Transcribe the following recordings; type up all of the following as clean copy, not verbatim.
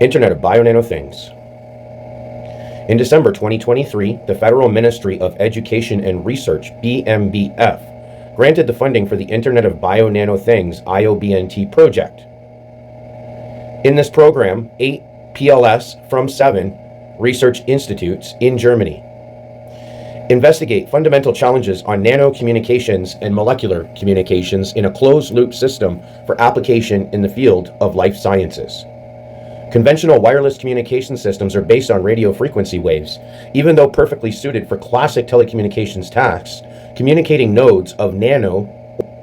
Internet of Bio-Nanothings. In December 2023, the Federal Ministry of Education and Research, BMBF, granted the funding for the Internet of Bio-Nanothings IoBNT project. In this program, 8 PLS from 7 research institutes in Germany investigate fundamental challenges on nanocommunications and molecular communications in a closed-loop system for application in the field of life sciences. Conventional wireless communication systems are based on radio frequency waves. Even though perfectly suited for classic telecommunications tasks, communicating nodes of nano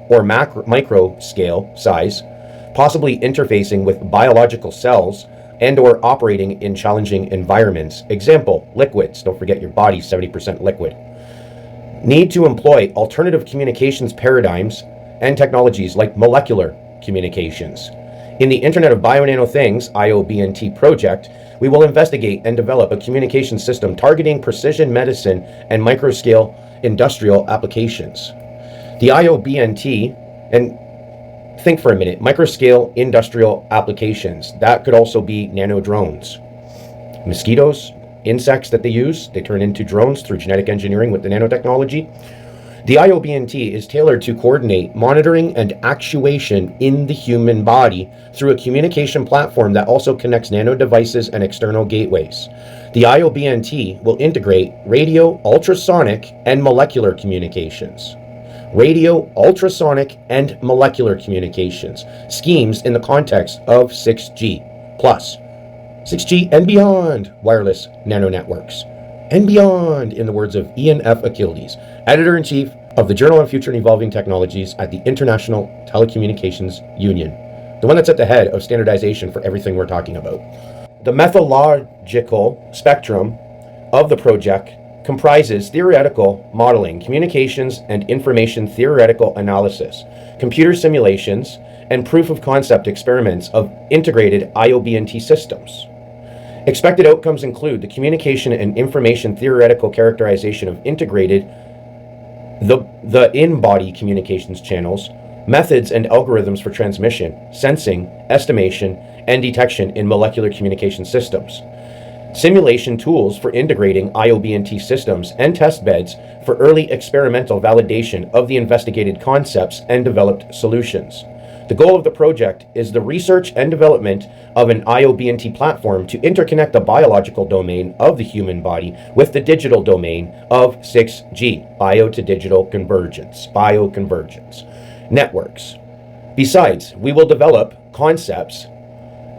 or micro scale size, possibly interfacing with biological cells and or operating in challenging environments. Example, liquids. Don't forget your body's 70% liquid. Need to employ alternative communications paradigms and technologies like molecular communications. In the Internet of Bio-Nanothings IoBNT project, we will investigate and develop a communication system targeting precision medicine and microscale industrial applications. The IoBNT, and think for a minute, microscale industrial applications. That could also be nano drones. Mosquitoes, insects that they use, they turn into drones through genetic engineering with the nanotechnology. The IoBNT is tailored to coordinate monitoring and actuation in the human body through a communication platform that also connects nano devices and external gateways. The IoBNT will integrate radio, ultrasonic, and molecular communications. Radio, ultrasonic, and molecular communications schemes in the context of 6G plus, 6G and beyond wireless nanonetworks, and beyond, in the words of Ian F. Akildiz, Editor-in-Chief of the Journal on Future and Evolving Technologies at the International Telecommunications Union, the one that's at the head of standardization for everything we're talking about. The methodological spectrum of the project comprises theoretical modeling, communications and information theoretical analysis, computer simulations, and proof of concept experiments of integrated IoBNT systems. Expected outcomes include the communication and information theoretical characterization of integrated the in-body communications channels, methods and algorithms for transmission, sensing, estimation, and detection in molecular communication systems. Simulation tools for integrating IoBNT systems and test beds for early experimental validation of the investigated concepts and developed solutions. The goal of the project is the research and development of an IoBNT platform to interconnect the biological domain of the human body with the digital domain of 6G, bio to digital convergence, bioconvergence networks. Besides, we will develop concepts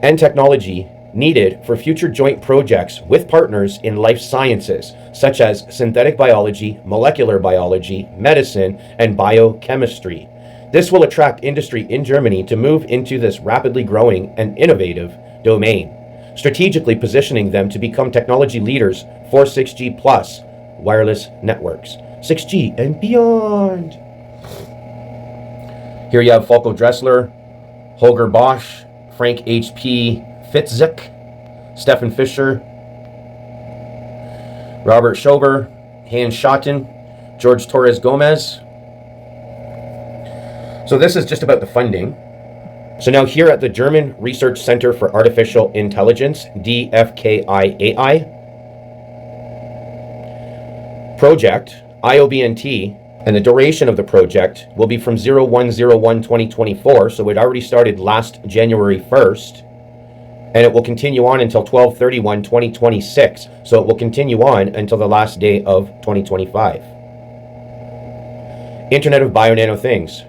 and technology needed for future joint projects with partners in life sciences, such as synthetic biology, molecular biology, medicine, and biochemistry. This will attract industry in Germany to move into this rapidly growing and innovative domain, strategically positioning them to become technology leaders for 6G plus wireless networks, 6G and beyond. Here you have Falco Dressler, Holger Bosch, Frank H.P. Fitzek, Stefan Fischer, Robert Schober, Hans Schotten, George Torres Gomez. So this is just about the funding. So now here at the German Research Center for Artificial Intelligence, DFKIAI, project, IoBNT, and the duration of the project will be from 01/01/2024, so it already started last January 1st, and it will continue on until 12/31/2026, so it will continue on until the last day of 2025. Internet of Bio-Nanothings.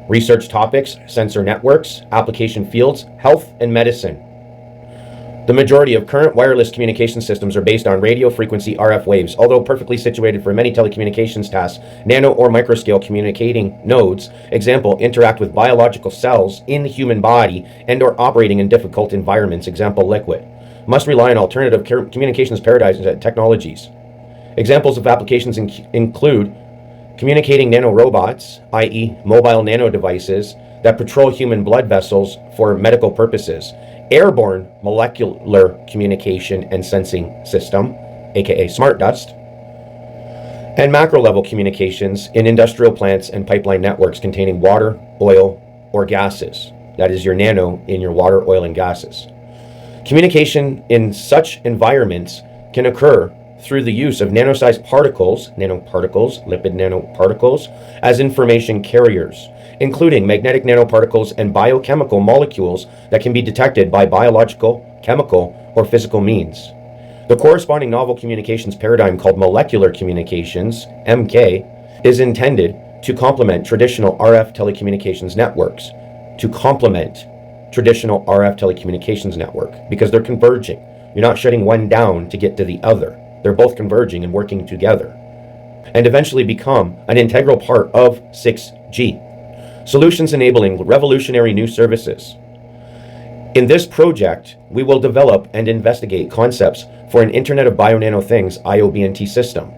Research topics, sensor networks, application fields, health and medicine. The majority of current wireless communication systems are based on radio frequency RF waves. Although perfectly situated for many telecommunications tasks, nano or microscale communicating nodes, example, interact with biological cells in the human body and or operating in difficult environments, example, liquid, must rely on alternative communications paradigms and technologies. Examples of applications include communicating nanorobots, i.e. mobile nanodevices that patrol human blood vessels for medical purposes, airborne molecular communication and sensing system, aka smart dust, and macro-level communications in industrial plants and pipeline networks containing water, oil, or gases. That is your nano in your water, oil, and gases. Communication in such environments can occur through the use of nano-sized particles, nanoparticles, lipid nanoparticles, as information carriers, including magnetic nanoparticles and biochemical molecules that can be detected by biological, chemical, or physical means. The corresponding novel communications paradigm called molecular communications, MK, is intended to complement traditional RF telecommunications networks, because they're converging. You're not shutting one down to get to the other. They're both converging and working together, and eventually become an integral part of 6G. Solutions enabling revolutionary new services. In this project, we will develop and investigate concepts for an Internet of Bio-Nanothings IoBNT system.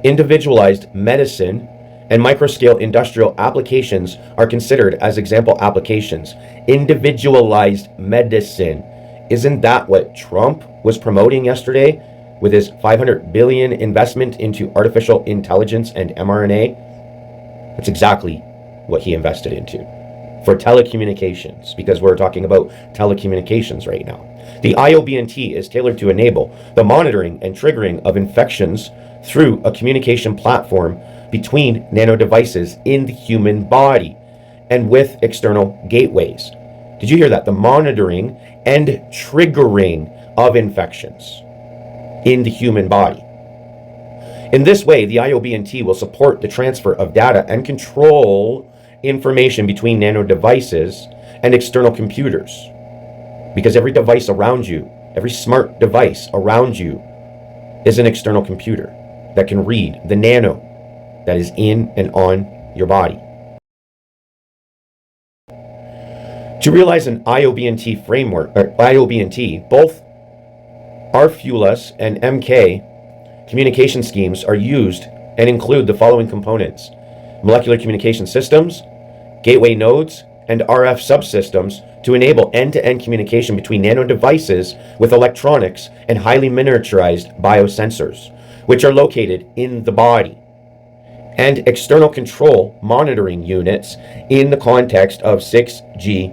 Individualized medicine and microscale industrial applications are considered as example applications. Individualized medicine. Isn't that what Trump was promoting yesterday with his $500 billion investment into artificial intelligence and mRNA? That's exactly what he invested into for telecommunications, because we're talking about telecommunications right now. The IoBNT is tailored to enable the monitoring and triggering of infections through a communication platform between nanodevices in the human body and with external gateways. Did you hear that? The monitoring and triggering of infections in the human body. In this way, the IoBNT will support the transfer of data and control information between nanodevices and external computers. Because every device around you, every smart device around you, is an external computer that can read the nano that is in and on your body. To realize an IoBNT framework, or IoBNT, both RFULAS and MK communication schemes are used and include the following components: molecular communication systems, gateway nodes, and RF subsystems to enable end-to-end communication between nanodevices with electronics and highly miniaturized biosensors, which are located in the body, and external control monitoring units in the context of 6G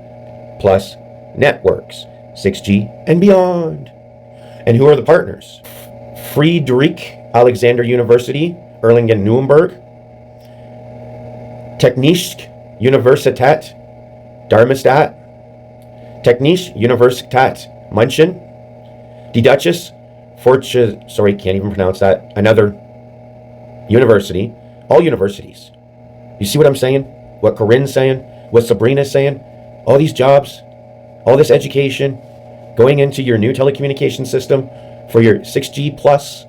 plus networks, 6G and beyond. And who are the partners? Friedrich Alexander University, Erlangen-Nuremberg, Technische Universität Darmstadt, Technische Universität München, Die Deutsches can't even pronounce that, another university, all universities. You see what I'm saying? What Corinne's saying? What Sabrina's saying? All these jobs, all this education, going into your new telecommunication system for your 6G plus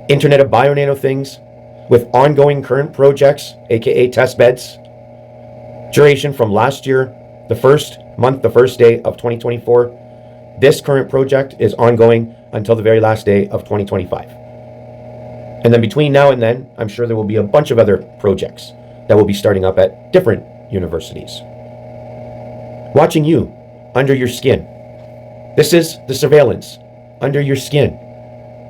Internet of Bio-Nanothings with ongoing current projects, aka test beds, duration from last year, the first day of 2024. This current project is ongoing until the very last day of 2025. And then between now and then, I'm sure there will be a bunch of other projects that will be starting up at different universities. Watching you under your skin. This is the surveillance under your skin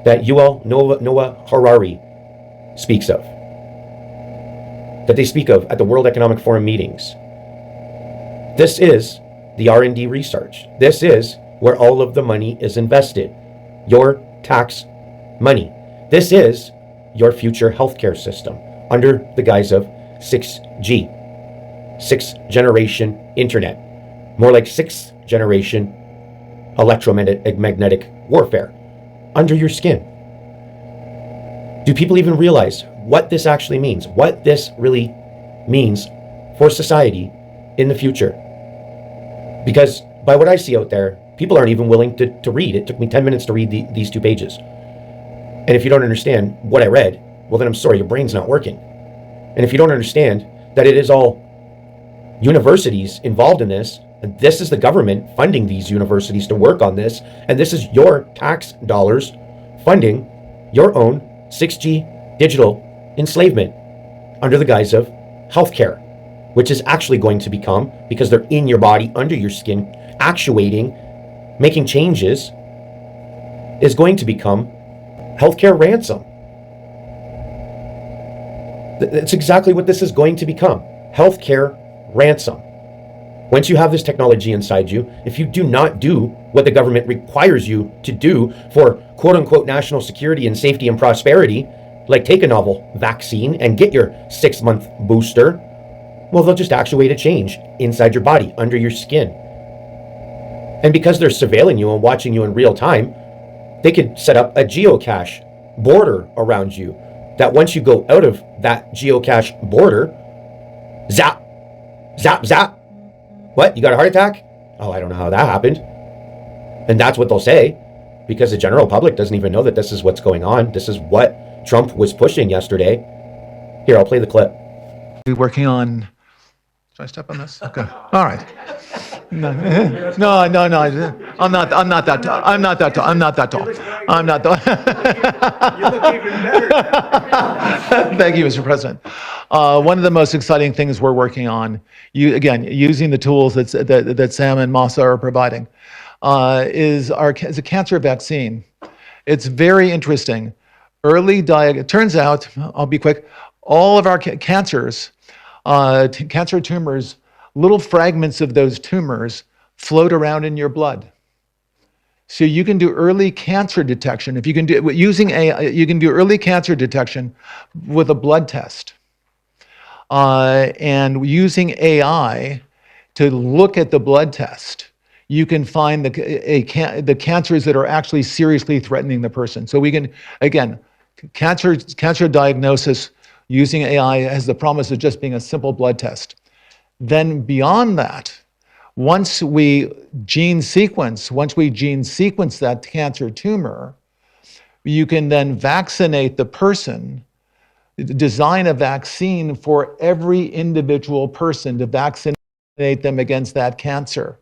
that Yuval Noah Harari speaks of, that they speak of at the World Economic Forum meetings. This is the R&D research. This is where all of the money is invested, your tax money. This is your future healthcare system under the guise of 6G, 6th generation internet, more like 6th generation electromagnetic warfare under your skin. Do people even realize what this actually means? What this really means for society in the future? Because by what I see out there, people aren't even willing to read. It took me 10 minutes to read these 2 pages. And if you don't understand what I read, well then I'm sorry, your brain's not working. And if you don't understand that it is all universities involved in this, and this is the government funding these universities to work on this, and this is your tax dollars funding your own 6G digital enslavement under the guise of healthcare, which is actually going to become, because they're in your body, under your skin, actuating, making changes, is going to become healthcare ransom. That's exactly what this is going to become. Healthcare ransom. Once you have this technology inside you, if you do not do what the government requires you to do for quote unquote national security and safety and prosperity, like take a novel vaccine and get your 6-month booster, well, they'll just actuate a change inside your body, under your skin. And because they're surveilling you and watching you in real time, they could set up a geocache border around you that once you go out of that geocache border, zap, zap, zap. What? You got a heart attack? Oh, I don't know how that happened. And that's what they'll say, because the general public doesn't even know that this is what's going on. This is what Trump was pushing yesterday. Here, I'll play the clip. Be working on. Should I step on this? Okay. All right. No. I'm not that tall. I'm not that tall. I'm not that tall. I'm not tall. You look even better. Thank you, Mr. President. One of the most exciting things we're working on, using the tools that Sam and Masa are providing, is a cancer vaccine. It's very interesting. It turns out, I'll be quick, all of our cancers, cancer tumors, little fragments of those tumors float around in your blood. So you can do early cancer detection. If you can do using you can do early cancer detection with a blood test. And using AI to look at the blood test, you can find the cancers that are actually seriously threatening the person. So we can, again, cancer diagnosis using AI has the promise of just being a simple blood test. Then beyond that, once we gene sequence that cancer tumor, you can then vaccinate the person, design a vaccine for every individual person to vaccinate them against that cancer.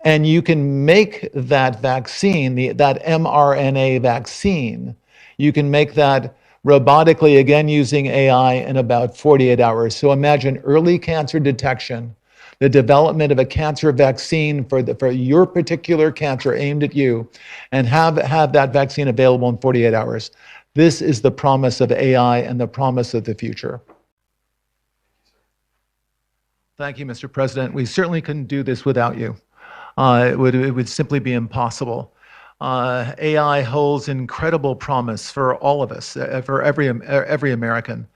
And you can make that vaccine, that mRNA vaccine, you can make that robotically, again using AI, in about 48 hours. So imagine early cancer detection, the development of a cancer vaccine for your particular cancer aimed at you, and have that vaccine available in 48 hours. This is the promise of AI and the promise of the future. Thank you, Mr. President. We certainly couldn't do this without you. It would simply be impossible. AI holds incredible promise for all of us, for every American.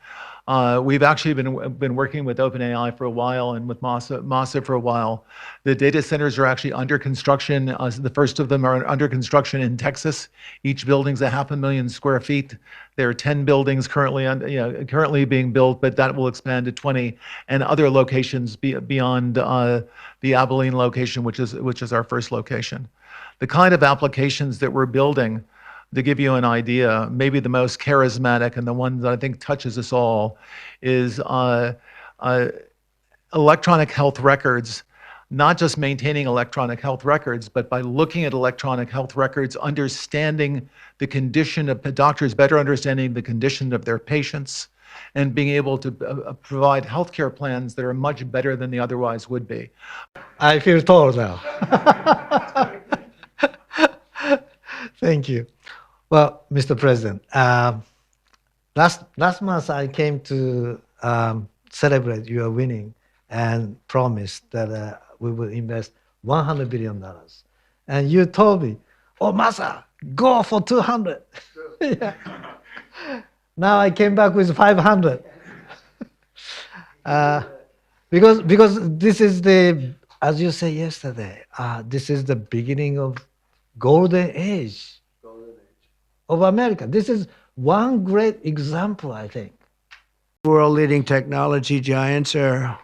We've actually been working with OpenAI for a while and with Masa for a while. The data centers are actually under construction. The first of them are under construction in Texas. Each building's 500,000 square feet. There are 10 buildings currently being built, but that will expand to 20 and other locations beyond the Abilene location, which is our first location. The kind of applications that we're building, to give you an idea, maybe the most charismatic and the one that I think touches us all is electronic health records, not just maintaining electronic health records, but by looking at electronic health records, understanding the condition of doctors, better understanding the condition of their patients, and being able to provide healthcare plans that are much better than they otherwise would be. I feel tall now. Thank you. Well, Mr. President, last month I came to celebrate your winning and promised that we will invest $100 billion. And you told me, oh, Masa, go for 200. Yeah. Now I came back with 500. Because this is as you said yesterday, this is the beginning of golden age of America. This is one great example, I think. World-leading technology giants are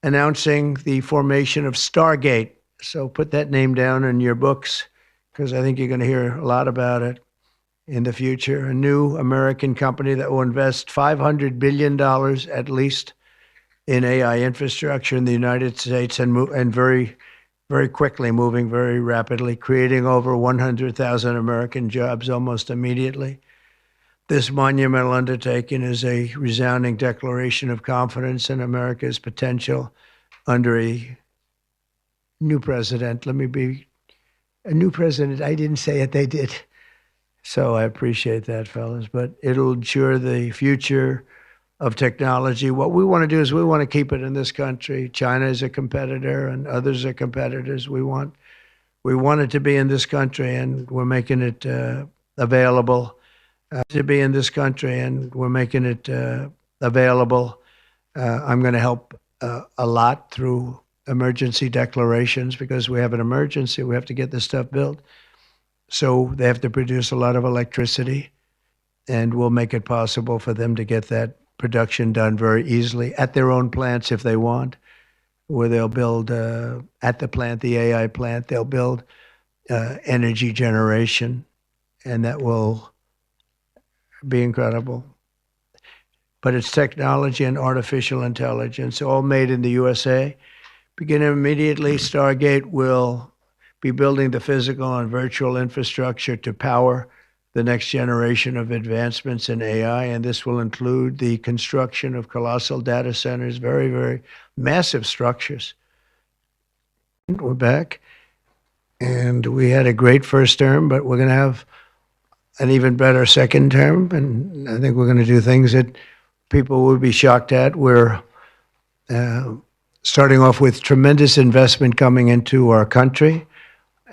announcing the formation of Stargate. So put that name down in your books, because I think you're going to hear a lot about it in the future. A new American company that will invest $500 billion at least in AI infrastructure in the United States, and very, very quickly, moving very rapidly, creating over 100,000 American jobs almost immediately. This monumental undertaking is a resounding declaration of confidence in America's potential under a new president. Let me be a new president. I didn't say it, they did. So I appreciate that, fellas. But it'll ensure the future of technology. What we want to do is we want to keep it in this country. China is a competitor and others are competitors. We want We wanted to be in this country, and we're making it available. To be in this country, and we're making it available. I'm going to help a lot through emergency declarations because we have an emergency. We have to get this stuff built. So they have to produce a lot of electricity, and we'll make it possible for them to get that production done very easily at their own plants if they want, where they'll build at the plant, the AI plant, they'll build energy generation, and that will be incredible. But it's technology and artificial intelligence, all made in the USA. Beginning immediately, Stargate will be building the physical and virtual infrastructure to power the next generation of advancements in AI, and this will include the construction of colossal data centers, very, very massive structures. We're back, and we had a great first term, but we're going to have an even better second term, and I think we're going to do things that people will be shocked at. We're starting off with tremendous investment coming into our country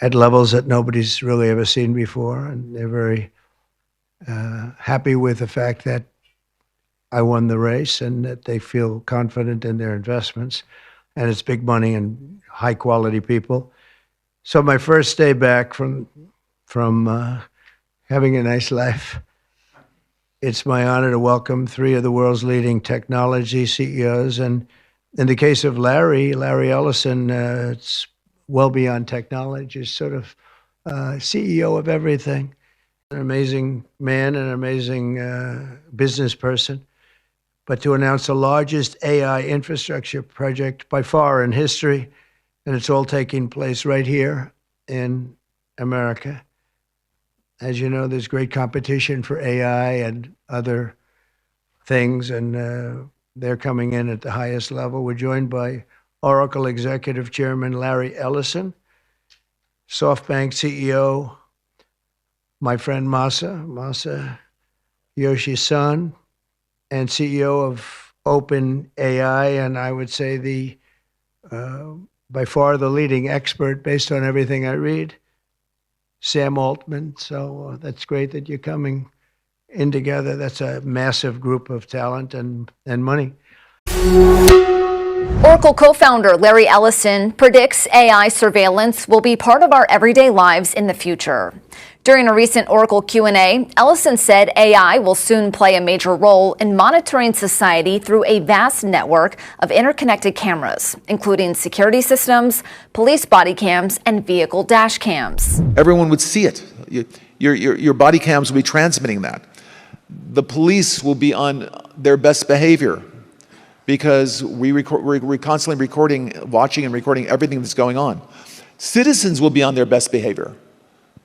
at levels that nobody's really ever seen before, and they're very happy with the fact that I won the race and that they feel confident in their investments, and it's big money and high quality people. So my first day back from having a nice life, it's my honor to welcome three of the world's leading technology CEOs. And in the case of Larry Ellison, it's well beyond technology, it's sort of CEO of everything. An amazing man, an amazing business person. But to announce the largest AI infrastructure project by far in history, and it's all taking place right here in America. As you know, there's great competition for AI and other things, and they're coming in at the highest level. We're joined by Oracle Executive Chairman Larry Ellison, SoftBank CEO, my friend Masa Yoshi-san, and CEO of OpenAI, and I would say the by far the leading expert based on everything I read, Sam Altman. So that's great that you're coming in together. That's a massive group of talent and money. Oracle co-founder Larry Ellison predicts AI surveillance will be part of our everyday lives in the future. During a recent Oracle Q&A, Ellison said AI will soon play a major role in monitoring society through a vast network of interconnected cameras, including security systems, police body cams, and vehicle dash cams. Everyone would see it. Your body cams will be transmitting that. The police will be on their best behavior because we're constantly watching and recording everything that's going on. Citizens will be on their best behavior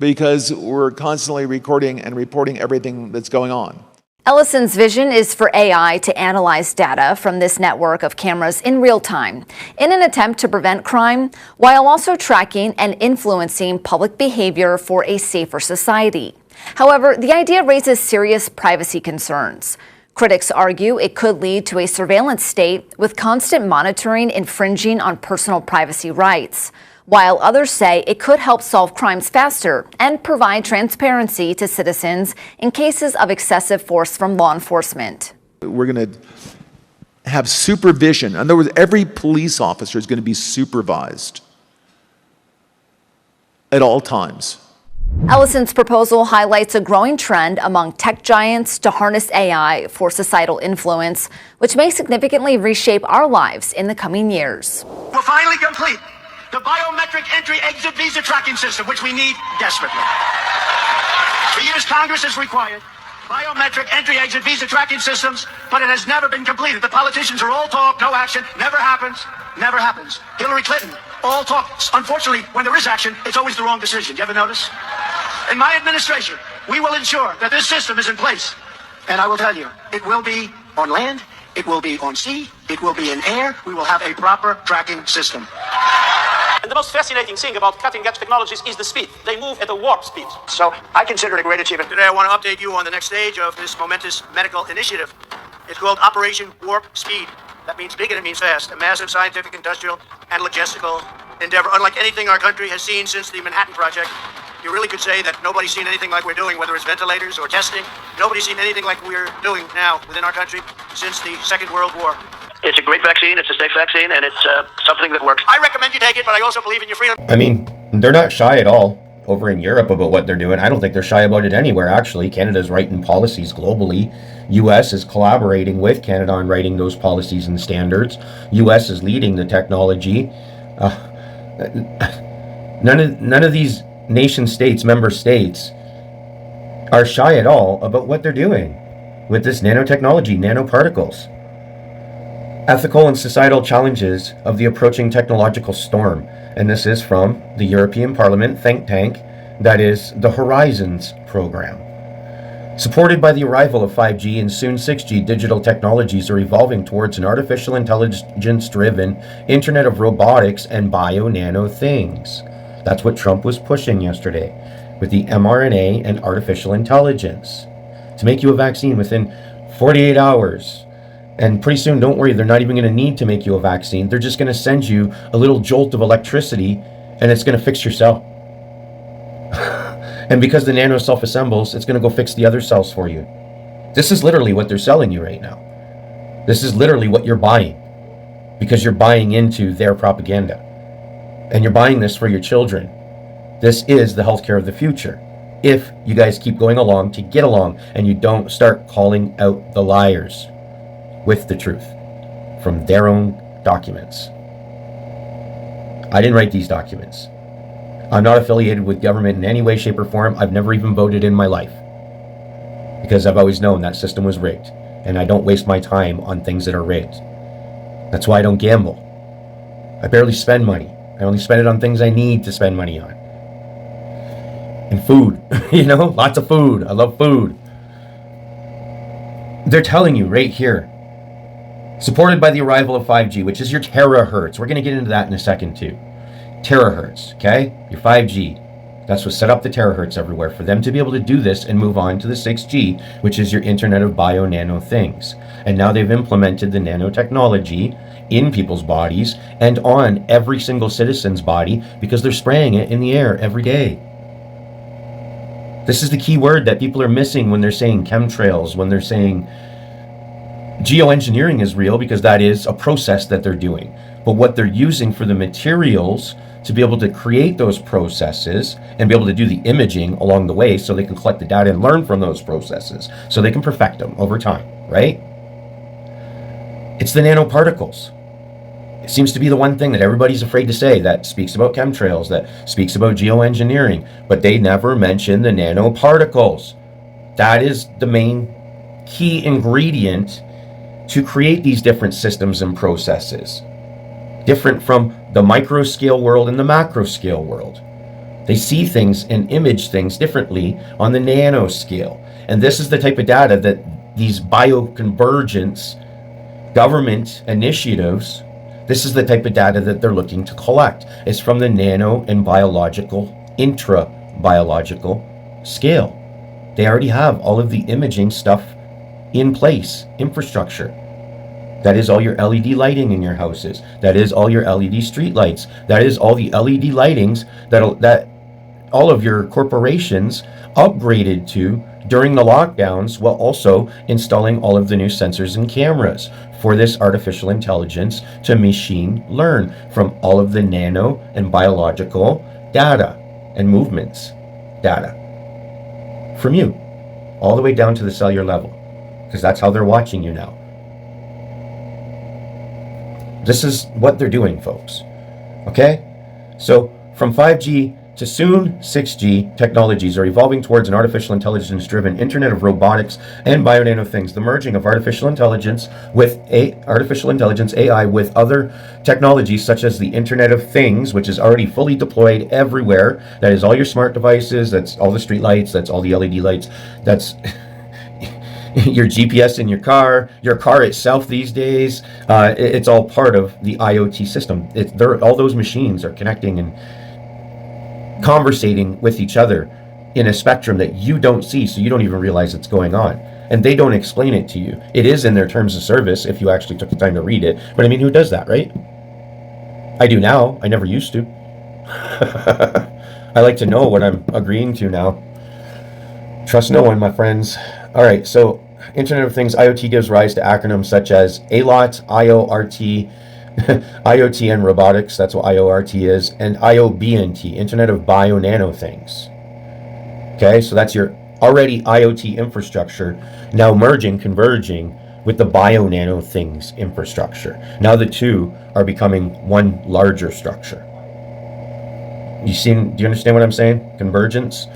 because we're constantly recording and reporting everything that's going on. Ellison's vision is for AI to analyze data from this network of cameras in real time in an attempt to prevent crime while also tracking and influencing public behavior for a safer society. However, the idea raises serious privacy concerns. Critics argue it could lead to a surveillance state with constant monitoring infringing on personal privacy rights, while others say it could help solve crimes faster and provide transparency to citizens in cases of excessive force from law enforcement. We're going to have supervision. In other words, every police officer is going to be supervised at all times. Ellison's proposal highlights a growing trend among tech giants to harness AI for societal influence, which may significantly reshape our lives in the coming years. We're finally complete the biometric entry-exit visa tracking system, which we need desperately. For years, Congress has required biometric entry-exit visa tracking systems, but it has never been completed. The politicians are all talk, no action, never happens, never happens. Hillary Clinton, all talk. Unfortunately, when there is action, it's always the wrong decision. You ever notice? In my administration, we will ensure that this system is in place. And I will tell you, it will be on land, it will be on sea, it will be in air. We will have a proper tracking system. And the most fascinating thing about cutting-edge technologies is the speed. They move at a warp speed. So I consider it a great achievement. Today I want to update you on the next stage of this momentous medical initiative. It's called Operation Warp Speed. That means big and it means fast. A massive scientific, industrial, and logistical endeavor, unlike anything our country has seen since the Manhattan Project. You really could say that nobody's seen anything like we're doing, whether it's ventilators or testing. Nobody's seen anything like we're doing now within our country since the Second World War. It's a great vaccine, it's a safe vaccine, and it's something that works. I recommend you take it, but I also believe in your freedom. I mean, they're not shy at all over in Europe about what they're doing. I don't think they're shy about it anywhere, actually. Canada's writing policies globally. US is collaborating with Canada on writing those policies and standards. US is leading the technology. None of these nation states, member states, are shy at all about what they're doing with this nanotechnology, nanoparticles. Ethical and societal challenges of the approaching technological storm. And this is from the European Parliament think tank, that is the Horizons program. Supported by the arrival of 5G and soon 6G, digital technologies are evolving towards an artificial intelligence-driven Internet of Robotics and Bio-Nanothings. That's what Trump was pushing yesterday with the mRNA and artificial intelligence. To make you a vaccine within 48 hours. And pretty soon, don't worry, they're not even going to need to make you a vaccine. They're just going to send you a little jolt of electricity and it's going to fix your cell. And because the nano self-assembles, it's going to go fix the other cells for you. This is literally what they're selling you right now. This is literally what you're buying because you're buying into their propaganda. And you're buying this for your children. This is the healthcare of the future. If you guys keep going along to get along and you don't start calling out the liars with the truth from their own documents. I didn't write these documents. I'm not affiliated with government in any way, shape, or form. I've never even voted in my life because I've always known that system was rigged, and I don't waste my time on things that are rigged. That's why I don't gamble. I barely spend money. I only spend it on things I need to spend money on. And food, lots of food. I love food. They're telling you right here, supported by the arrival of 5G, which is your terahertz. We're going to get into that in a second too. Terahertz, okay? Your 5G. That's what set up the terahertz everywhere for them to be able to do this and move on to the 6G, which is your Internet of Bio-Nano-Things. And now they've implemented the nanotechnology in people's bodies and on every single citizen's body because they're spraying it in the air every day. This is the key word that people are missing when they're saying chemtrails, when they're saying geoengineering is real because that is a process that they're doing. But what they're using for the materials to be able to create those processes and be able to do the imaging along the way so they can collect the data and learn from those processes so they can perfect them over time, right? It's the nanoparticles. It seems to be the one thing that everybody's afraid to say that speaks about chemtrails, that speaks about geoengineering, but they never mention the nanoparticles. That is the main key ingredient to create these different systems and processes. Different from the micro scale world and the macro scale world. They see things and image things differently on the nano scale. And this is the type of data that these bioconvergence government initiatives, this is the type of data that they're looking to collect. It's from the nano and biological, intra-biological scale. They already have all of the imaging stuff in place, infrastructure. That is all your LED lighting in your houses. That is all your LED street lights. That is all the LED lightings that all of your corporations upgraded to during the lockdowns, while also installing all of the new sensors and cameras for this artificial intelligence to machine learn from all of the nano and biological data and movements data from you, all the way down to the cellular level, because that's how they're watching you now. This is what they're doing, folks. Okay? So from 5G to soon 6G, technologies are evolving towards an artificial intelligence-driven Internet of Robotics and Bio-Nanothings. The merging of artificial intelligence AI with other technologies such as the Internet of Things, which is already fully deployed everywhere. That is all your smart devices, that's all the street lights, that's all the LED lights, that's your GPS in your car itself these days. It's all part of the IoT system. All those machines are connecting and conversating with each other in a spectrum that you don't see, so you don't even realize it's going on. And they don't explain it to you. It is in their terms of service if you actually took the time to read it. But I mean, who does that, right? I do now. I never used to. I like to know what I'm agreeing to now. Trust no one, my friends. All right, so Internet of Things, IoT gives rise to acronyms such as ALOT, IoRT, IoT and robotics, that's what IoRT is, and IoBNT, Internet of Bio-Nanothings. Okay, so that's your already IoT infrastructure now merging, converging with the Bio-NanoThings infrastructure. Now the two are becoming one larger structure. Do you understand what I'm saying? Convergence,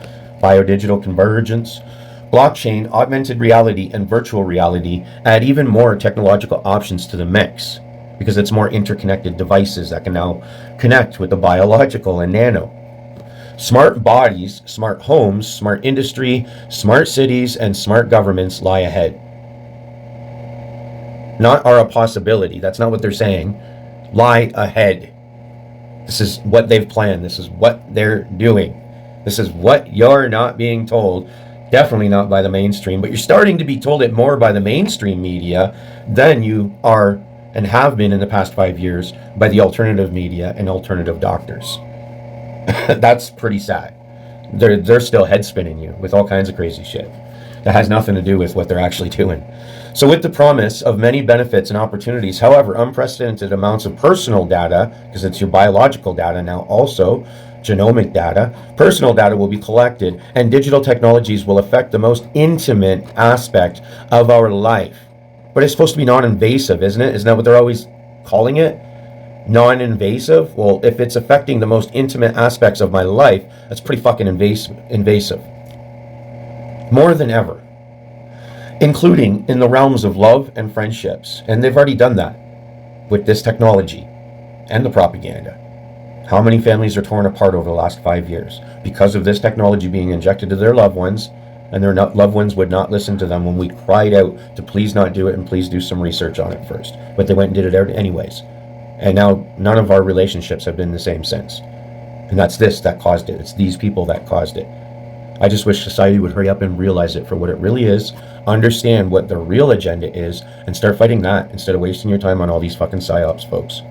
biodigital convergence. Blockchain, augmented reality, and virtual reality add even more technological options to the mix because it's more interconnected devices that can now connect with the biological and nano. Smart bodies, smart homes, smart industry, smart cities, and smart governments lie ahead. Not are a possibility. That's not what they're saying. Lie ahead. This is what they've planned. This is what they're doing. This is what you're not being told. Definitely not by the mainstream, but you're starting to be told it more by the mainstream media than you are and have been in the past 5 years by the alternative media and alternative doctors. That's pretty sad. They're still head spinning you with all kinds of crazy shit that has nothing to do with what they're actually doing. So with the promise of many benefits and opportunities, however, unprecedented amounts of personal data, because it's your biological data now also, genomic data, personal data will be collected, and digital technologies will affect the most intimate aspect of our life. But it's supposed to be non-invasive, isn't it? Isn't that what they're always calling it? Non-invasive? Well, if it's affecting the most intimate aspects of my life, that's pretty fucking invasive. More than ever. Including in the realms of love and friendships. And they've already done that with this technology and the propaganda. How many families are torn apart over the last 5 years because of this technology being injected to their loved ones, and their loved ones would not listen to them when we cried out to please not do it and please do some research on it first. But they went and did it anyways. And now none of our relationships have been the same since. And that's this that caused it. It's these people that caused it. I just wish society would hurry up and realize it for what it really is, understand what the real agenda is, and start fighting that instead of wasting your time on all these fucking psyops, folks.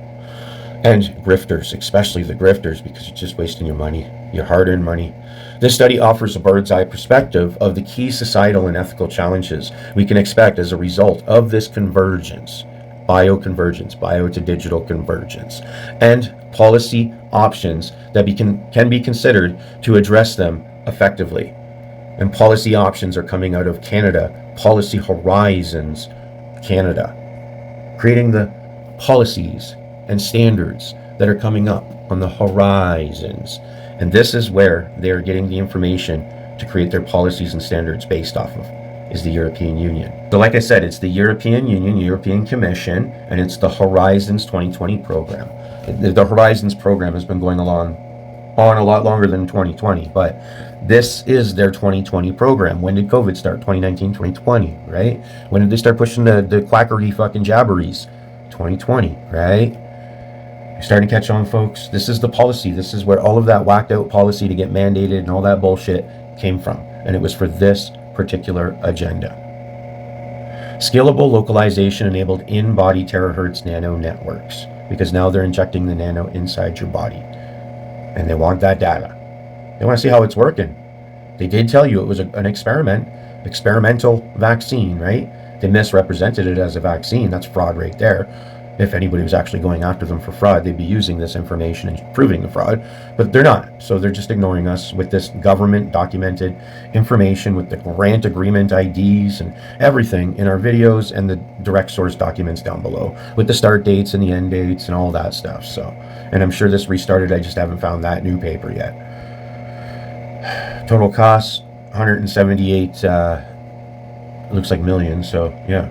And grifters, especially the grifters, because you're just wasting your money, your hard-earned money. This study offers a bird's-eye perspective of the key societal and ethical challenges we can expect as a result of this convergence, bioconvergence, bio-to-digital convergence, and policy options that can be considered to address them effectively. And policy options are coming out of Canada, Policy Horizons Canada, creating the policies and standards that are coming up on the horizons. And this is where they're getting the information to create their policies and standards based off of, is the European Union. So like I said, it's the European Union, European Commission, and it's the Horizons 2020 program. The Horizons program has been going on a lot longer than 2020, but this is their 2020 program. When did COVID start? 2019, 2020, right? When did they start pushing the quackery fucking jabberies? 2020, right? You're starting to catch on, folks. This is the policy. This is where all of that whacked out policy to get mandated and all that bullshit came from. And it was for this particular agenda. Scalable, localization-enabled in-body terahertz nanonetworks. Because now they're injecting the nano inside your body. And they want that data. They want to see how it's working. They did tell you it was an experimental vaccine, right? They misrepresented it as a vaccine. That's fraud right there. If anybody was actually going after them for fraud, they'd be using this information and proving the fraud, but they're not. So they're just ignoring us with this government documented information with the grant agreement IDs and everything in our videos and the direct source documents down below with the start dates and the end dates and all that stuff. So, and I'm sure this restarted. I just haven't found that new paper yet. Total cost, 178, looks like millions. So yeah,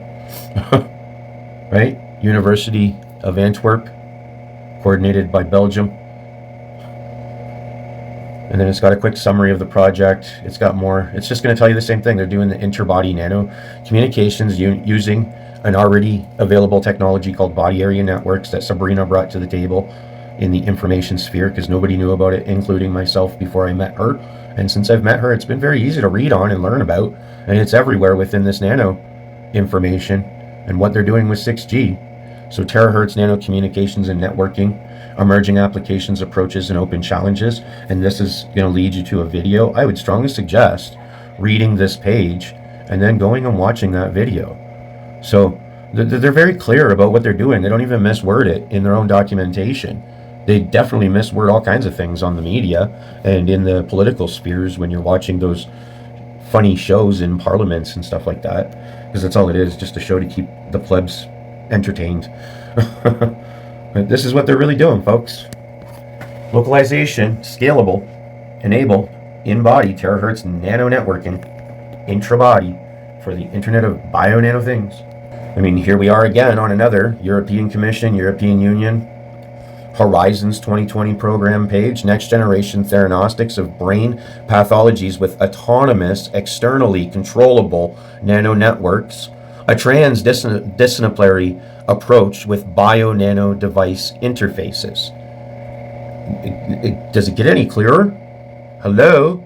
right? University of Antwerp, coordinated by Belgium. And then it's got a quick summary of the project. It's got more. It's just going to tell you the same thing. They're doing the interbody nano communications using an already available technology called body area networks that Sabrina brought to the table in the information sphere because nobody knew about it, including myself, before I met her. And since I've met her, it's been very easy to read on and learn about. And it's everywhere within this nano information and what they're doing with 6G. So terahertz nanocommunications and networking, emerging applications, approaches, and open challenges. And this is going to lead you to a video. I would strongly suggest reading this page and then going and watching that video. So they're very clear about what they're doing. They don't even misword it in their own documentation. They definitely misword all kinds of things on the media and in the political spheres when you're watching those funny shows in parliaments and stuff like that, because that's all it is, just a show to keep the plebs entertained. But this is what they're really doing, folks. Localization, scalable, enabled, in-body terahertz nanonetworking, intra-body for the Internet of Bio-Nanothings. I mean, here we are again on another European Commission, European Union, Horizons 2020 program page, next generation theranostics of brain pathologies with autonomous, externally controllable nanonetworks, a trans-disciplinary approach with bio-nanodevice interfaces. Does it get any clearer? Hello?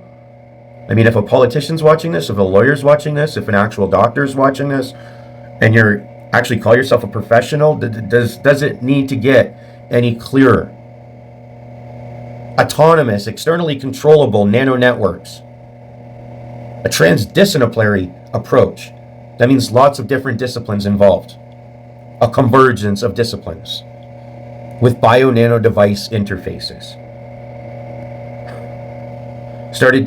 I mean, if a politician's watching this, if a lawyer's watching this, if an actual doctor's watching this, and you're actually call yourself a professional, does it need to get any clearer? Autonomous, externally controllable nanonetworks. A transdisciplinary approach. That means lots of different disciplines involved. A convergence of disciplines with bio-nanodevice interfaces. Started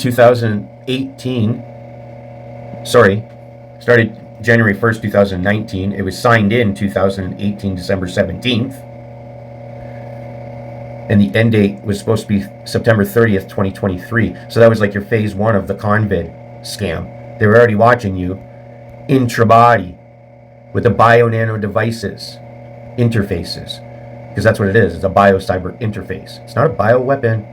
January 1st, 2019. It was signed in 2018, December 17th. And the end date was supposed to be September 30th, 2023. So that was like your phase one of the Convid scam. They were already watching you intra-body with the bio-nano devices, interfaces. Because that's what it is. It's a bio-cyber interface. It's not a bio-weapon.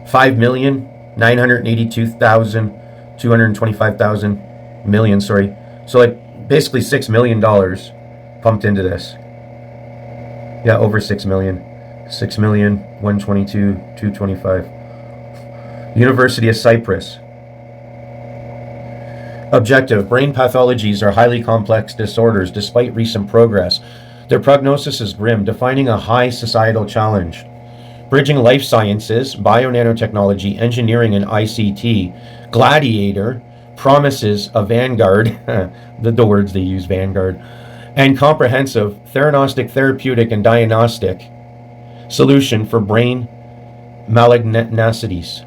5,982,225,000 million, sorry. So like basically $6 million pumped into this. Yeah, over 6 million. 6,122,225. University of Cyprus. Objective: brain pathologies are highly complex disorders. Despite recent progress, their prognosis is grim, defining a high societal challenge. Bridging life sciences, bio-nanotechnology, engineering, and ICT, Gladiator promises a vanguard, the words they use, vanguard, and comprehensive theranostic, therapeutic, and diagnostic solution for brain malignancies.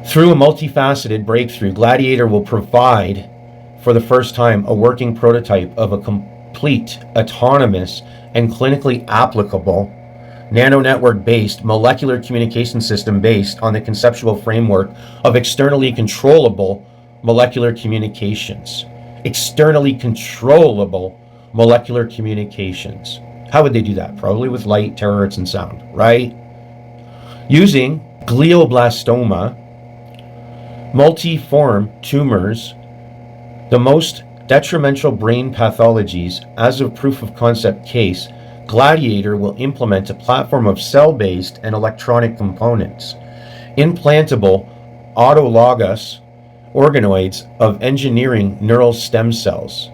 Through a multifaceted breakthrough, Gladiator will provide, for the first time, a working prototype of a complete, autonomous, and clinically applicable nanonetwork-based molecular communication system based on the conceptual framework of externally controllable molecular communications. Externally controllable molecular communications. How would they do that? Probably with light, terahertz, and sound, right? Using glioblastoma, multiform tumors, the most detrimental brain pathologies, as a proof of concept case, Gladiator will implement a platform of cell-based and electronic components, implantable autologous organoids of engineering neural stem cells,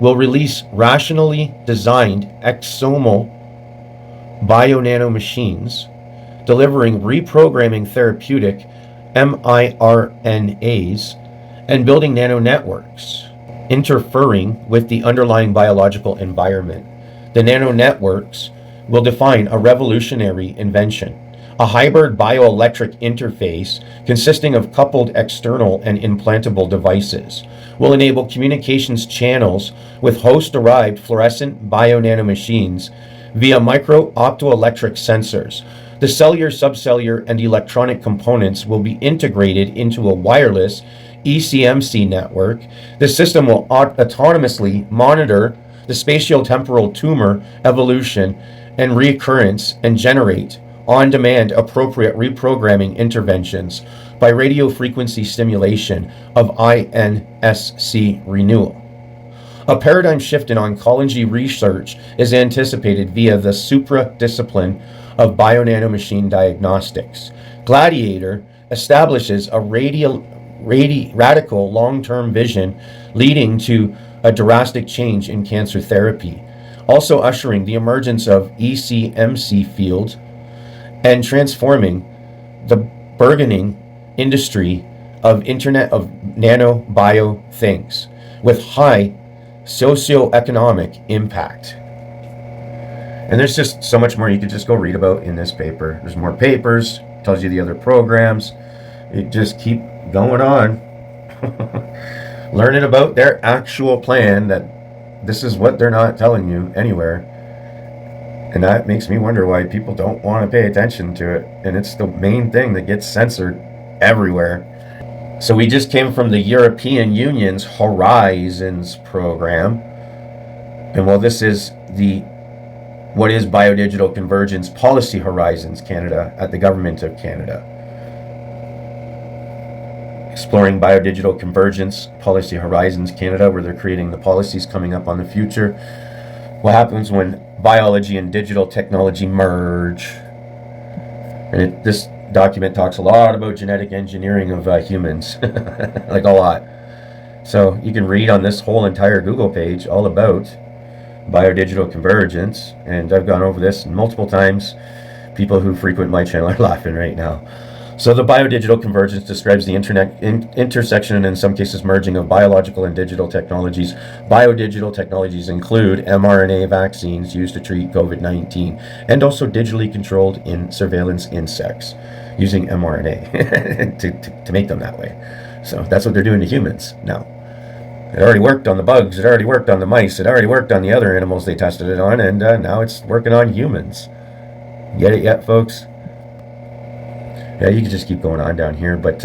will release rationally designed exomal bio-nanomachines, delivering reprogramming therapeutic miRNAs, and building nanonetworks, interfering with the underlying biological environment. The nanonetworks will define a revolutionary invention, a hybrid bioelectric interface consisting of coupled external and implantable devices, will enable communications channels with host-derived fluorescent bio-nanomachines via micro-optoelectric sensors. The cellular, subcellular, and electronic components will be integrated into a wireless ECMC network. The system will autonomously monitor the spatiotemporal tumor evolution and recurrence and generate on-demand appropriate reprogramming interventions by radiofrequency stimulation of INSC renewal. A paradigm shift in oncology research is anticipated via the supra-discipline of bio-nanomachine diagnostics. Gladiator establishes a radical long-term vision leading to a drastic change in cancer therapy. also ushering the emergence of ECMC fields and transforming the burgeoning industry of Internet of Nano Bio things with high socioeconomic impact. And there's just so much more you could just go read about in this paper. There's more papers, tells you the other programs. You just keep going on. Learning about their actual plan, that this is what they're not telling you anywhere. And that makes me wonder why people don't want to pay attention to it. And it's the main thing that gets censored everywhere. So we just came from the European Union's Horizons program. And while this is what is Biodigital Convergence Policy Horizons Canada at the Government of Canada. Exploring Biodigital Convergence Policy Horizons Canada, where they're creating the policies coming up on the future. What happens when biology and digital technology merge? And this document talks a lot about genetic engineering of humans, like a lot. So you can read on this whole entire Google page all about biodigital convergence, and I've gone over this multiple times. People who frequent my channel are laughing right now. So the biodigital convergence describes the intersection and in some cases merging of biological and digital technologies. Biodigital technologies include mRNA vaccines used to treat COVID-19 and also digitally controlled in surveillance insects using mRNA to make them that way. So that's what they're doing to humans now. It already worked on the bugs, it already worked on the mice, it already worked on the other animals they tested it on, and now it's working on humans. Get it yet, folks? Yeah, you can just keep going on down here, but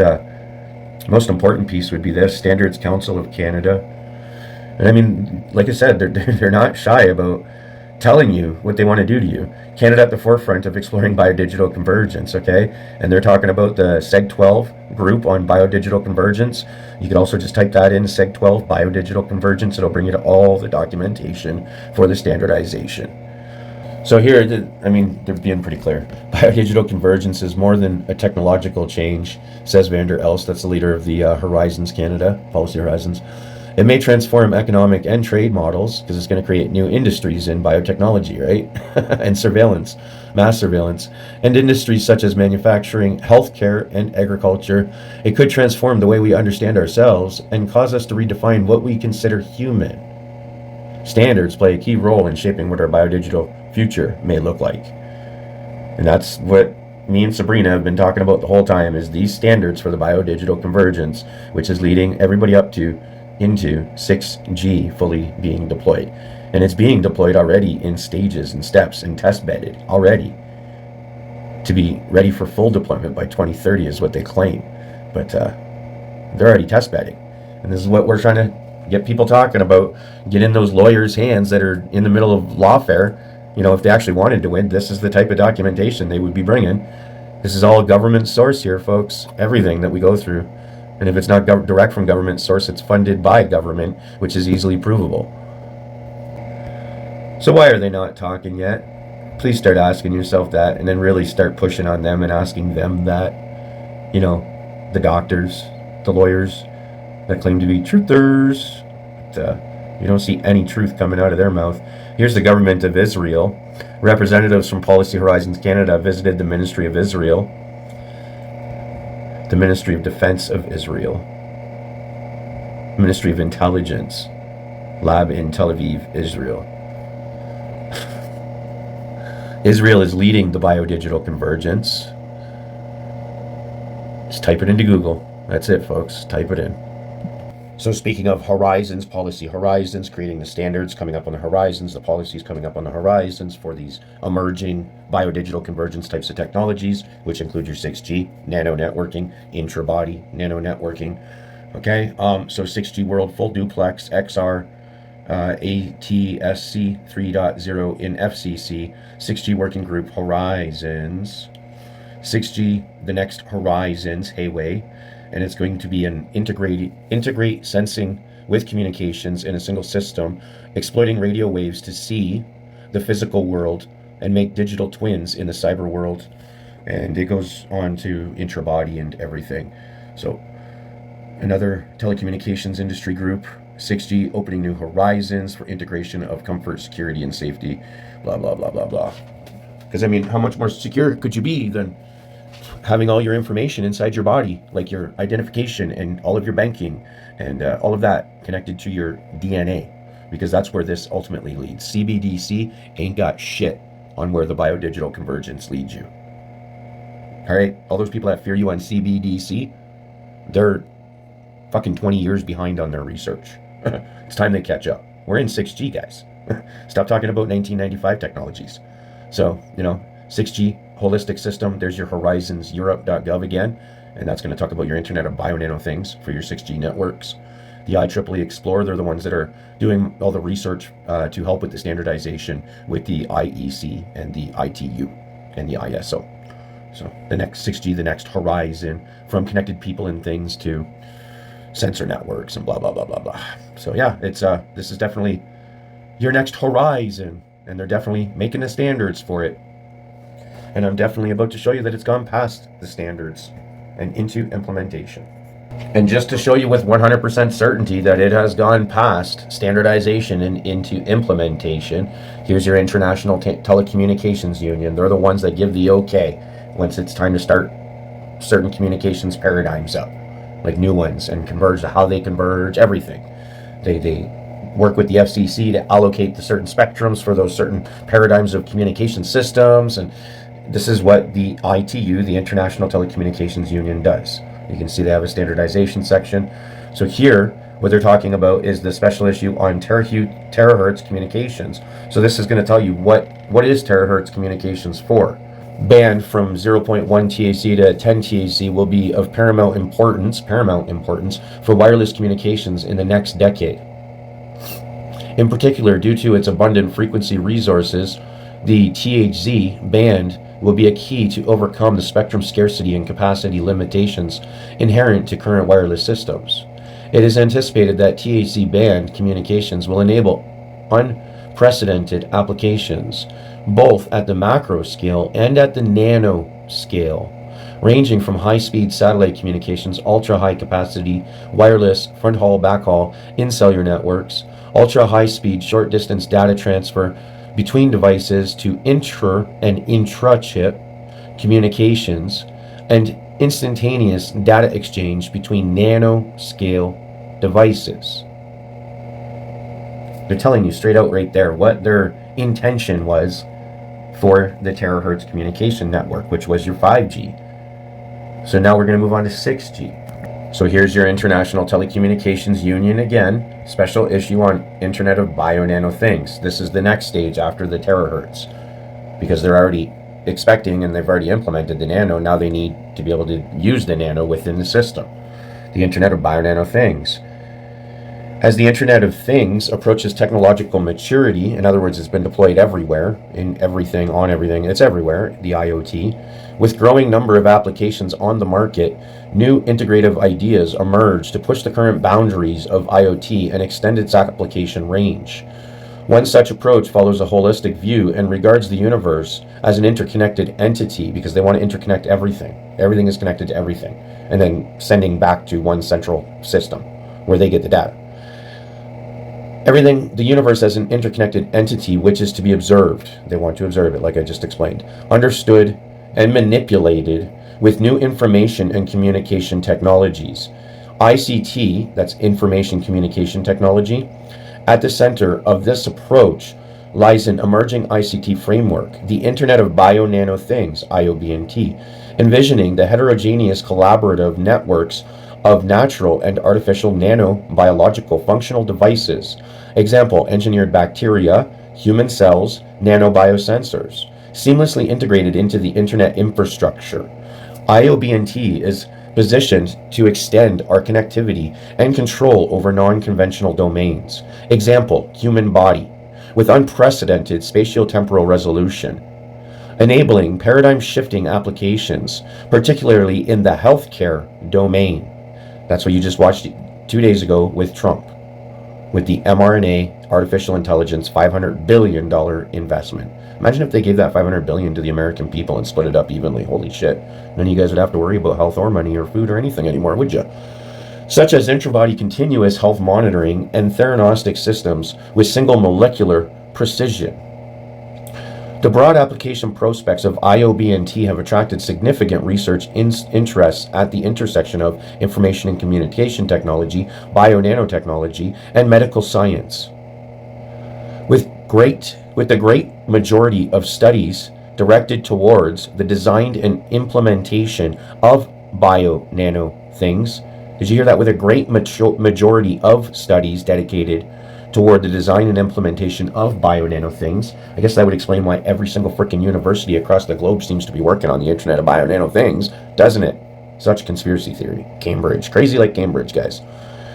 most important piece would be this, Standards Council of Canada. And I mean, like I said, they're not shy about telling you what they want to do to you. Canada at the forefront of exploring biodigital convergence, okay? And they're talking about the SEG12 group on biodigital convergence. You can also just type that in, SEG12 biodigital convergence. It'll bring you to all the documentation for the standardization. So here, I mean, they're being pretty clear. Biodigital convergence is more than a technological change, says Vander Elst, that's the leader of the Horizons Canada, Policy Horizons. It may transform economic and trade models because it's going to create new industries in biotechnology, right? And surveillance, mass surveillance, and industries such as manufacturing, healthcare, and agriculture. It could transform the way we understand ourselves and cause us to redefine what we consider human. Standards play a key role in shaping what our biodigital future may look like. And that's what me and Sabrina have been talking about the whole time, is these standards for the biodigital convergence, which is leading everybody up to into 6G fully being deployed. And it's being deployed already in stages and steps and test bedded already to be ready for full deployment by 2030 is what they claim. But they're already test bedding. And this is what we're trying to get people talking about, get in those lawyers' hands that are in the middle of lawfare. You know, if they actually wanted to win, this is the type of documentation they would be bringing. This is all government source here, folks. Everything that we go through. And if it's not direct from government source, it's funded by government, which is easily provable. So why are they not talking yet? Please start asking yourself that, and then really start pushing on them and asking them that. You know, the doctors, the lawyers that claim to be truthers. But, you don't see any truth coming out of their mouth. Here's the government of Israel. Representatives from Policy Horizons Canada visited the Ministry of Israel, the Ministry of Defense of Israel, Ministry of Intelligence, lab in Tel Aviv, Israel. Israel is leading the biodigital convergence. Just type it into Google. That's it, folks. Type it in. So speaking of horizons, policy horizons, creating the standards coming up on the horizons, the policies coming up on the horizons for these emerging biodigital convergence types of technologies, which include your 6G, nanonetworking, intra-body nanonetworking. Okay, so 6G world, full duplex, XR, ATSC 3.0 in FCC, 6G working group horizons, 6G, the next horizons, Hayway. And it's going to be an integrate sensing with communications in a single system, exploiting radio waves to see the physical world and make digital twins in the cyber world. And it goes on to intra-body and everything. So another telecommunications industry group, 6G opening new horizons for integration of comfort, security, and safety, blah, blah, blah, blah, blah. Because, I mean, how much more secure could you be than having all your information inside your body, like your identification and all of your banking and all of that connected to your DNA? Because that's where this ultimately leads. CBDC ain't got shit on where the biodigital convergence leads you. All right, all those people that fear you on CBDC, they're fucking 20 years behind on their research. It's time they catch up. We're in 6G, guys. Stop talking about 1995 technologies. So, 6G holistic system, there's your horizonseurope.gov again, and that's going to talk about your Internet of Bio-Nano things for your 6G networks. The IEEE Explorer, they're the ones that are doing all the research to help with the standardization with the IEC and the ITU and the ISO. So the next 6G, the next horizon, from connected people and things to sensor networks and blah, blah, blah, blah, blah. So yeah, it's this is definitely your next horizon, and they're definitely making the standards for it. And I'm definitely about to show you that it's gone past the standards and into implementation. And just to show you with 100% certainty that it has gone past standardization and into implementation, here's your International Telecommunications Union. They're the ones that give the okay once it's time to start certain communications paradigms up, like new ones, and converge to how they converge, everything. They work with the FCC to allocate the certain spectrums for those certain paradigms of communication systems, and this is what the ITU, the International Telecommunications Union, does. You can see they have a standardization section. So here, what they're talking about is the special issue on terahertz communications. So this is going to tell you what is terahertz communications for. Band from 0.1 TAC to 10 TAC will be of paramount importance for wireless communications in the next decade. In particular, due to its abundant frequency resources, the THZ band will be a key to overcome the spectrum scarcity and capacity limitations inherent to current wireless systems. It is anticipated that THZ band communications will enable unprecedented applications, both at the macro scale and at the nano scale, ranging from high-speed satellite communications, ultra-high capacity, wireless, front-haul, backhaul, in-cellular networks, ultra-high-speed, short-distance data transfer between devices to intra and intra-chip communications, and instantaneous data exchange between nano-scale devices. They're telling you straight out right there what their intention was for the terahertz communication network, which was your 5G. So now we're going to move on to 6G. So here's your International Telecommunications Union again, special issue on Internet of Bio-Nano things. This is the next stage after the terahertz, because they're already expecting and they've already implemented the nano. Now they need to be able to use the nano within the system. The Internet of Bio-Nano things. As the Internet of Things approaches technological maturity, in other words, it's been deployed everywhere, in everything, on everything, it's everywhere, the IoT, with growing number of applications on the market, new integrative ideas emerge to push the current boundaries of IoT and extend its application range. One such approach follows a holistic view and regards the universe as an interconnected entity, because they want to interconnect everything. Everything is connected to everything, and then sending back to one central system where they get the data. Everything, the universe as an interconnected entity which is to be observed. They want to observe it, like I just explained. Understood and manipulated with new information and communication technologies. ICT, that's information communication technology, at the center of this approach lies an emerging ICT framework, the Internet of Bio-Nano Things, IoBNT, envisioning the heterogeneous collaborative networks of natural and artificial nanobiological functional devices. Example, engineered bacteria, human cells, nanobiosensors, seamlessly integrated into the internet infrastructure. IoBNT is positioned to extend our connectivity and control over non-conventional domains. Example, human body, with unprecedented spatiotemporal resolution, enabling paradigm-shifting applications, particularly in the healthcare domain. That's what you just watched 2 days ago with Trump, with the mRNA artificial intelligence $500 billion investment. Imagine if they gave that $500 billion to the American people and split it up evenly. Holy shit. None of you guys would have to worry about health or money or food or anything anymore, would you? such as intrabody continuous health monitoring and theranostic systems with single molecular precision. The broad application prospects of IoBNT have attracted significant research interests at the intersection of information and communication technology, bio-nanotechnology, and medical science. With the great majority of studies directed towards the design and implementation of Bio-NanoThings. Did you hear that? With a great majority of studies dedicated toward the design and implementation of Bio-NanoThings. I guess that would explain why every single freaking university across the globe seems to be working on the Internet of Bio-NanoThings, doesn't it? Such conspiracy theory. Cambridge. Crazy like Cambridge, guys.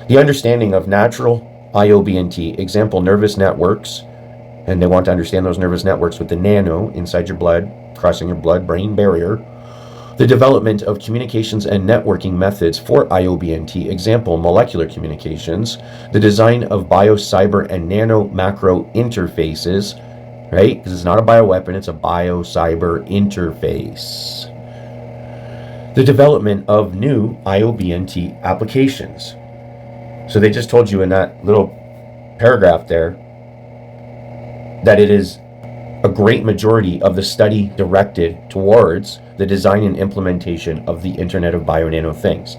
The understanding of natural IoBNT, example nervous networks, and they want to understand those nervous networks with the nano inside your blood, crossing your blood-brain barrier. The development of communications and networking methods for IoBNT, example molecular communications, the design of bio-cyber and nano-macro interfaces, right? Because it's not a bioweapon, it's a bio-cyber interface. The development of new IoBNT applications. So they just told you in that little paragraph there that it is a great majority of the study directed towards the design and implementation of the Internet of Bio-Nano-Things.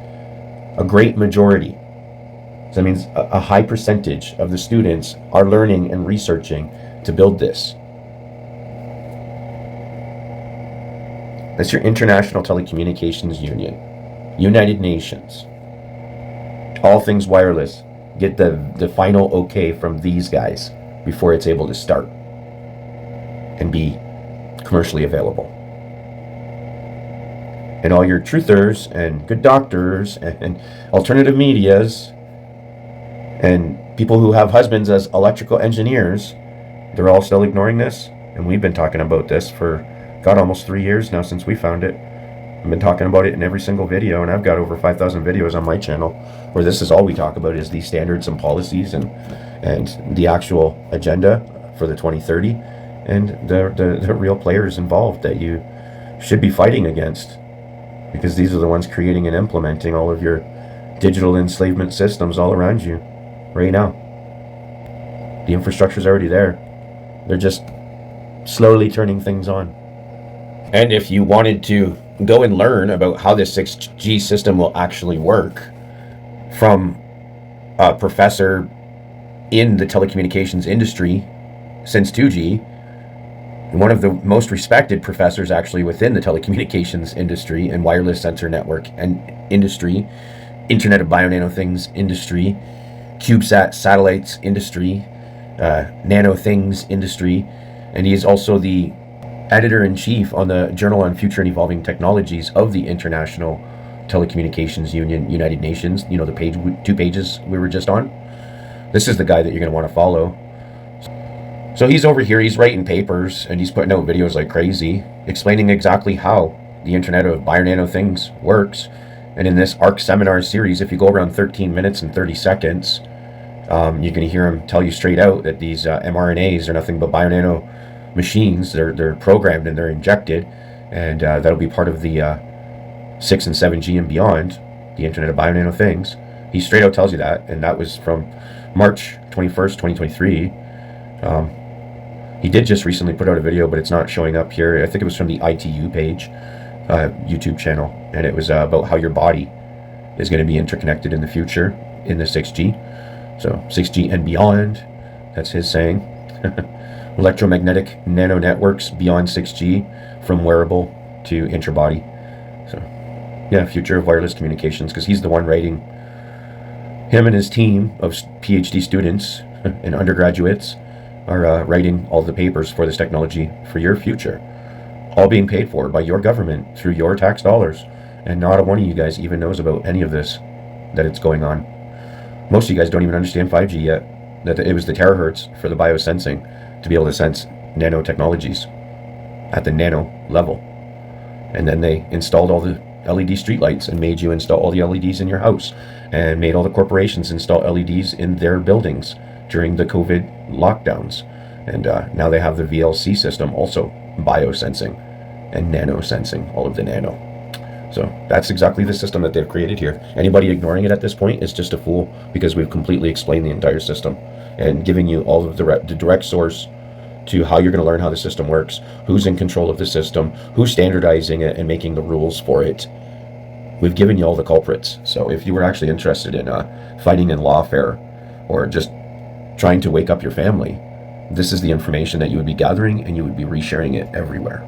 A great majority. So that means a high percentage of the students are learning and researching to build this. That's your International Telecommunications Union, United Nations. All things wireless. Get the final okay from these guys before it's able to start and be commercially available. And all your truthers and good doctors and alternative medias and people who have husbands as electrical engineers, they're all still ignoring this. And we've been talking about this for, God, almost 3 years now since we found it. I've been talking about it in every single video, and I've got over 5,000 videos on my channel where this is all we talk about, is these standards and policies and the actual agenda for the 2030 and the real players involved that you should be fighting against, because these are the ones creating and implementing all of your digital enslavement systems all around you right now. The infrastructure's already there. They're just slowly turning things on. And if you wanted to go and learn about how this 6G system will actually work from a professor in the telecommunications industry since 2G, one of the most respected professors actually within the telecommunications industry and wireless sensor network and industry, Internet of Bio-Nano-Things industry, CubeSat satellites industry, NanoThings industry, and he is also the editor-in-chief on the Journal on Future and Evolving Technologies of the International Telecommunications Union, United Nations. You know, the page, 2 pages we were just on. This is the guy that you're going to want to follow. So he's over here, he's writing papers, and he's putting out videos like crazy, explaining exactly how the Internet of Bio-Nano-Things works. And in this ARC seminar series, if you go around 13 minutes and 30 seconds, you can hear him tell you straight out that these mRNAs are nothing but bio-nano machines. They're programmed and they're injected, and that'll be part of the 6 and 7G and beyond, the Internet of Bio-Nano-Things. He straight out tells you that, and that was from March 21st, 2023. He did just recently put out a video, but it's not showing up here. I think it was from the ITU page, YouTube channel, and it was about how your body is going to be interconnected in the future in the 6G. So 6G and beyond, that's his saying. Electromagnetic nanonetworks beyond 6G, from wearable to intrabody. So yeah, future of wireless communications, because he's the one writing, him and his team of PhD students and undergraduates are writing all the papers for this technology for your future, all being paid for by your government through your tax dollars, and not a one of you guys even knows about any of this, that it's going on. Most of you guys don't even understand 5G yet, that it was the terahertz for the biosensing to be able to sense nanotechnologies at the nano level. And then they installed all the LED streetlights and made you install all the LEDs in your house, and made all the corporations install LEDs in their buildings during the COVID lockdowns. And now they have the VLC system also biosensing and nanosensing all of the nano. So that's exactly the system that they've created here. Anybody ignoring it at this point is just a fool, because we've completely explained the entire system and giving you all of the direct source to how you're going to learn how the system works, who's in control of the system, who's standardizing it and making the rules for it. We've given you all the culprits. So if you were actually interested in fighting in lawfare or just trying to wake up your family, this is the information that you would be gathering, and you would be resharing it everywhere,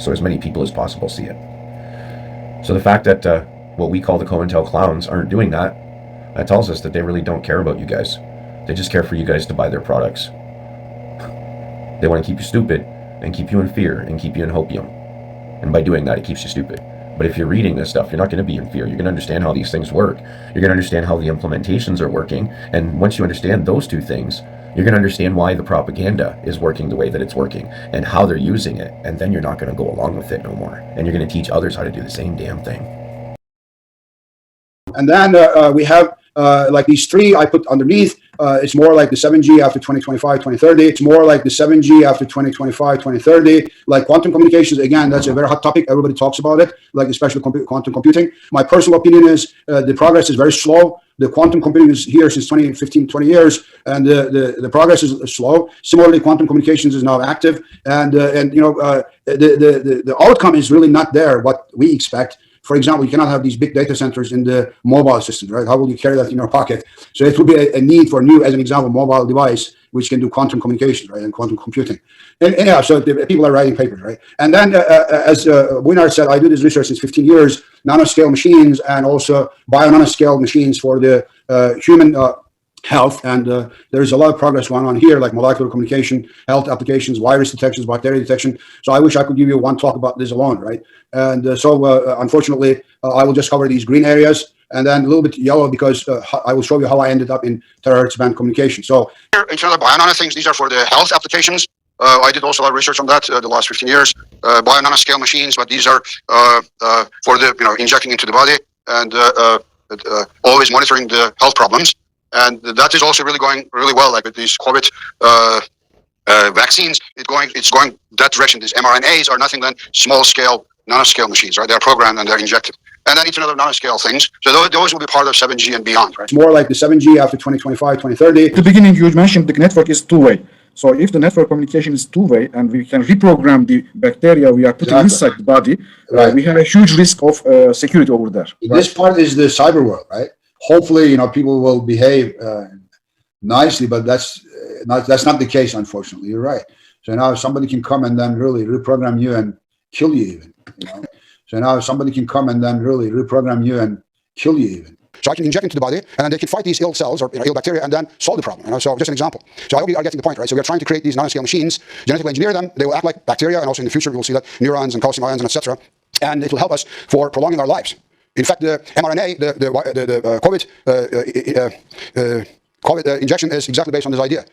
so as many people as possible see it. So the fact that what we call the COINTEL clowns aren't doing that, that tells us that they really don't care about you guys. They just care for you guys to buy their products. They want to keep you stupid and keep you in fear and keep you in hopium. And by doing that, it keeps you stupid. But if you're reading this stuff, you're not going to be in fear. You're going to understand how these things work. You're going to understand how the implementations are working. And once you understand those two things, you're going to understand why the propaganda is working the way that it's working and how they're using it. And then you're not going to go along with it no more. And you're going to teach others how to do the same damn thing. And then we have like these three I put underneath. It's more like the 7G after 2025, 2030. It's more like the 7G after 2025, 2030. Like quantum communications, again, that's a very hot topic. Everybody talks about it, like especially quantum computing. My personal opinion is the progress is very slow. The quantum computing is here since 2015, 20 years, and the progress is slow. Similarly, quantum communications is now active, and you know the outcome is really not there what we expect. For example, you cannot have these big data centers in the mobile systems, right? How will you carry that in your pocket? So it would be a need for a new, as an example, mobile device which can do quantum communications, right, and quantum computing. And anyhow, so people are writing papers, right? And then, as Winard said, I do this research since 15 years, nanoscale machines and also bio-nanoscale machines for the human health, and there's a lot of progress going on here, like molecular communication, health applications, virus detections, bacteria detection. So I wish I could give you one talk about this alone, right? And unfortunately, I will just cover these green areas and then a little bit yellow because I will show you how I ended up in terahertz band communication. So In terms of Bio-NanoThings, these are for the health applications. I did also a lot of research on that the last 15 years. Bio-nanoscale machines, but these are for the injecting into the body and always monitoring the health problems. And that is also really going really well, like with these COVID vaccines. It's going that direction. These mRNAs are nothing but small scale, nanoscale machines, right? They're programmed and they're injected. And then it's another nanoscale things. So those will be part of 7G and beyond, right? it's more like the 7G after 2025, 2030. At the beginning, you mentioned the network is two-way. So if the network communication is two-way and we can reprogram the bacteria we are putting inside the body, we have a huge risk of security over there. This part is the cyber world, right? Hopefully, people will behave nicely, but that's not the case, unfortunately. You're right. So now somebody can come and then really reprogram you and kill you even. So now somebody can come and then really reprogram you and kill you even. So I can inject into the body, and then they can fight these ill cells or ill bacteria, and then solve the problem. So just an example. So I hope you are getting the point, right? So we're trying to create these nanoscale machines, genetically engineer them. They will act like bacteria, and also in the future we'll see that neurons and calcium ions and etc. And it will help us for prolonging our lives. In fact, the mRNA, the COVID injection is exactly based on this idea.